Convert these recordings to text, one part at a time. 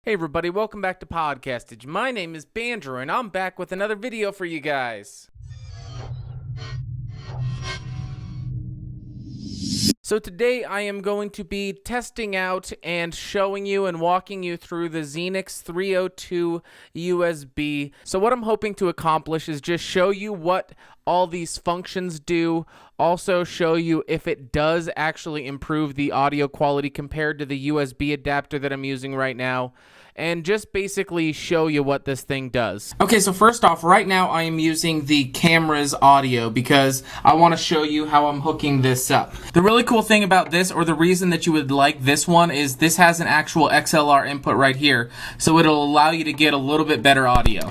Hey everybody, welcome back to Podcastage. My name is Behringer, and I'm back with another video for you guys. So today I am going to be testing out and showing you and walking you through the Xenyx 302 USB. So what I'm hoping to accomplish is just show you what all these functions do, also show you if it does actually improve the audio quality compared to the USB adapter that I'm using right now, and just basically show you what this thing does. Okay, so first off, right now I am using the camera's audio because I want to show you how I'm hooking this up. The really cool thing about this, or the reason that you would like this one, is this has an actual XLR input right here, so it'll allow you to get a little bit better audio.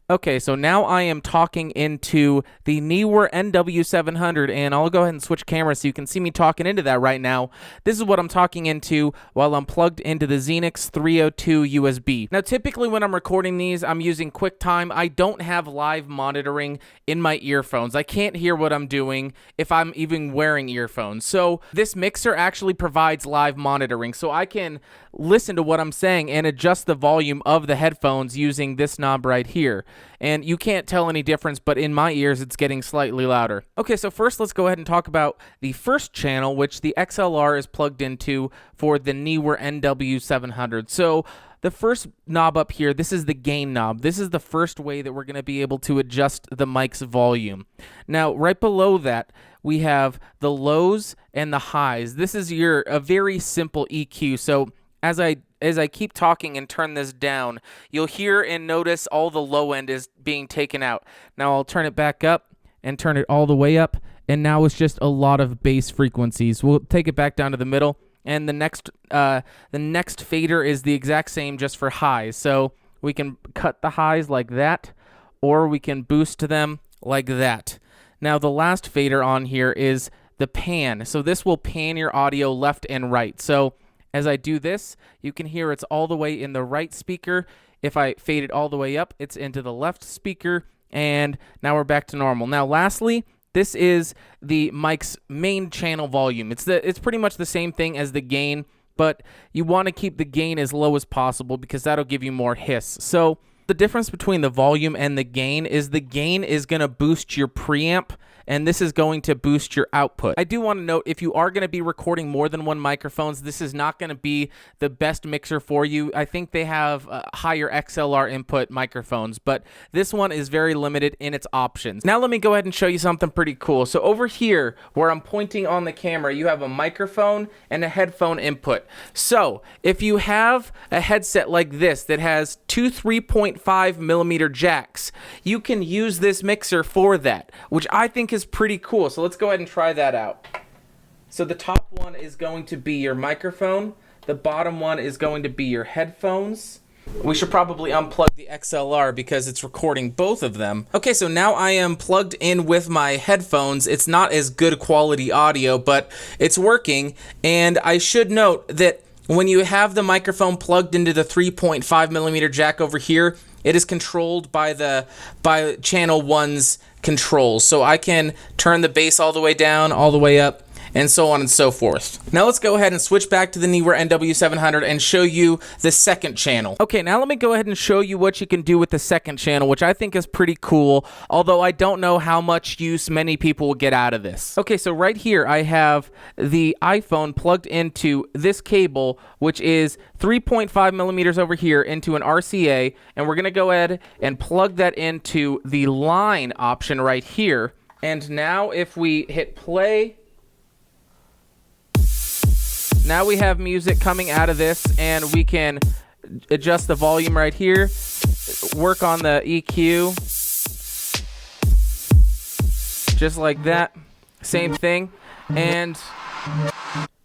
Okay, so now I am talking into the Neewer NW700, and I'll go ahead and switch cameras so you can see me talking into that right now. This is what I'm talking into while I'm plugged into the Xenyx 302 USB. Now, typically when I'm recording these, I'm using QuickTime. I don't have live monitoring in my earphones. I can't hear what I'm doing if I'm even wearing earphones. So this mixer actually provides live monitoring, so I can listen to what I'm saying and adjust the volume of the headphones using this knob right here. And you can't tell any difference, but in my ears it's getting slightly louder. Okay, so first let's go ahead and talk about the first channel, which the XLR is plugged into for the Neewer NW700. So the first knob up here, this is the gain knob. This is the first way that we're going to be able to adjust the mic's volume. Now, right below that, we have the lows and the highs. This is a very simple EQ. So as I keep talking and turn this down, you'll hear and notice all the low end is being taken out. Now I'll turn it back up and turn it all the way up, and now it's just a lot of bass frequencies. We'll take it back down to the middle, and the next fader is the exact same just for highs. So we can cut the highs like that, or we can boost them like that. Now the last fader on here is the pan. So this will pan your audio left and right. So as I do this, you can hear it's all the way in the right speaker. If I fade it all the way up, it's into the left speaker, and now we're back to normal. Now, lastly, this is the mic's main channel volume. It's pretty much the same thing as the gain, but you want to keep the gain as low as possible because that'll give you more hiss. So the difference between the volume and the gain is going to boost your preamp, and this is going to boost your output. I do want to note, if you are going to be recording more than one microphones, this is not going to be the best mixer for you. I think they have higher XLR input microphones, but this one is very limited in its options. Now let me go ahead and show you something pretty cool. So over here, where I'm pointing on the camera, you have a microphone and a headphone input. So if you have a headset like this that has two 3.5 millimeter jacks, you can use this mixer for that, which I think is pretty cool. So let's go ahead and try that out. So the top one is going to be your microphone. The bottom one is going to be your headphones. We should probably unplug the XLR because it's recording both of them. Okay, so now I am plugged in with my headphones. It's not as good quality audio, but it's working. And I should note that when you have the microphone plugged into the 3.5 millimeter jack over here, it is controlled by channel 1's controls. So I can turn the bass all the way down, all the way up, and so on and so forth. Now let's go ahead and switch back to the Neewer NW700 and show you the second channel. Okay, now let me go ahead and show you what you can do with the second channel, which I think is pretty cool, although I don't know how much use many people will get out of this. Okay, so right here I have the iPhone plugged into this cable, which is 3.5 millimeters over here into an RCA, and we're gonna go ahead and plug that into the line option right here. And now if we hit play, now we have music coming out of this, and we can adjust the volume right here, work on the EQ, just like that, same thing. And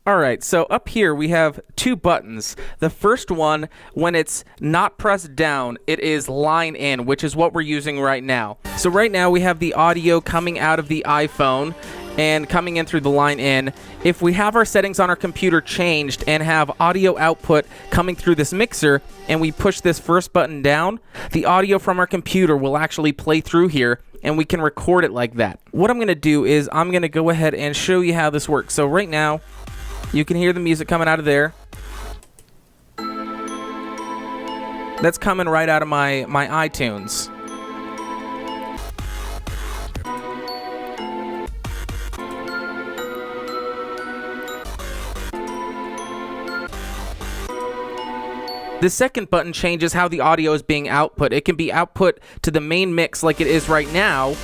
alright, so up here we have two buttons. The first one, when it's not pressed down, it is line in, which is what we're using right now. So right now we have the audio coming out of the iPhone and coming in through the line in. If we have our settings on our computer changed and have audio output coming through this mixer, and we push this first button down, the audio from our computer will actually play through here, and we can record it like that. What I'm going to do is I'm going to go ahead and show you how this works. So right now, you can hear the music coming out of there. that's coming right out of my iTunes. The second button changes how the audio is being output. It can be output to the main mix like it is right now,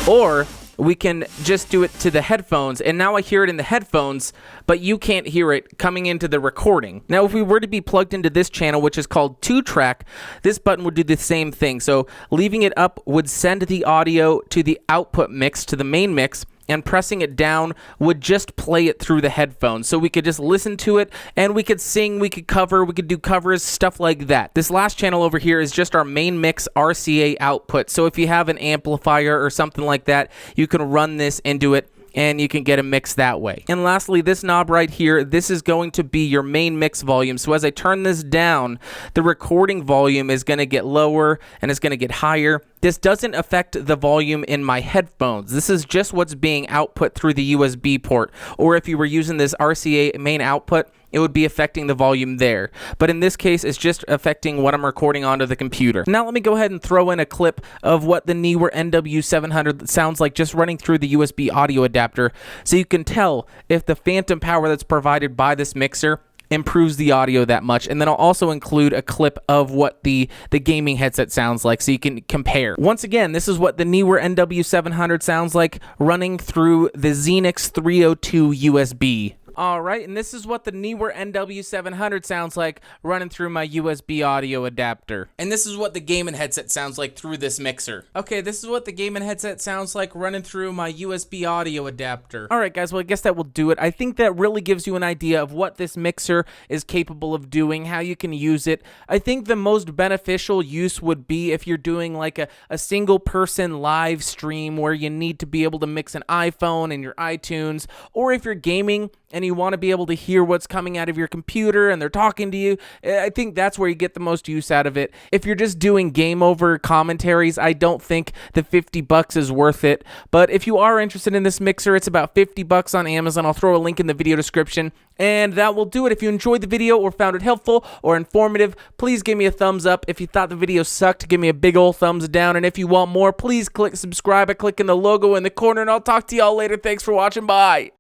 or we can just do it to the headphones, and now I hear it in the headphones, but you can't hear it coming into the recording. Now, if we were to be plugged into this channel, which is called 2-track, this button would do the same thing. So leaving it up would send the audio to the output mix, to the main mix, and pressing it down would just play it through the headphones. So we could just listen to it, and we could sing, we could cover, we could do covers, stuff like that. This last channel over here is just our main mix RCA output. So if you have an amplifier or something like that, you can run this into it, and you can get a mix that way. And lastly, this knob right here, this is going to be your main mix volume. So as I turn this down, the recording volume is going to get lower and it's going to get higher. This doesn't affect the volume in my headphones. This is just what's being output through the USB port. Or if you were using this RCA main output, it would be affecting the volume there. But in this case, it's just affecting what I'm recording onto the computer. Now let me go ahead and throw in a clip of what the Neewer NW700 sounds like just running through the USB audio adapter, so you can tell if the phantom power that's provided by this mixer improves the audio that much. And then I'll also include a clip of what the gaming headset sounds like, so you can compare. Once again, this is what the Neewer NW700 sounds like running through the Xenyx 302 USB. Alright, and this is what the Neewer NW700 sounds like running through my USB audio adapter. And this is what the gaming headset sounds like through this mixer. Okay, this is what the gaming headset sounds like running through my USB audio adapter. Alright guys, well I guess that will do it. I think that really gives you an idea of what this mixer is capable of doing, how you can use it. I think the most beneficial use would be if you're doing like a single person live stream where you need to be able to mix an iPhone and your iTunes, or if you're gaming and you want to be able to hear what's coming out of your computer and they're talking to you. I think that's where you get the most use out of it. If you're just doing game over commentaries, I don't think the $50 is worth it. But if you are interested in this mixer, it's about $50 on Amazon. I'll throw a link in the video description. And that will do it. If you enjoyed the video or found it helpful or informative, please give me a thumbs up. If you thought the video sucked, give me a big old thumbs down. And if you want more, please click subscribe by clicking the logo in the corner. And I'll talk to y'all later. Thanks for watching. Bye.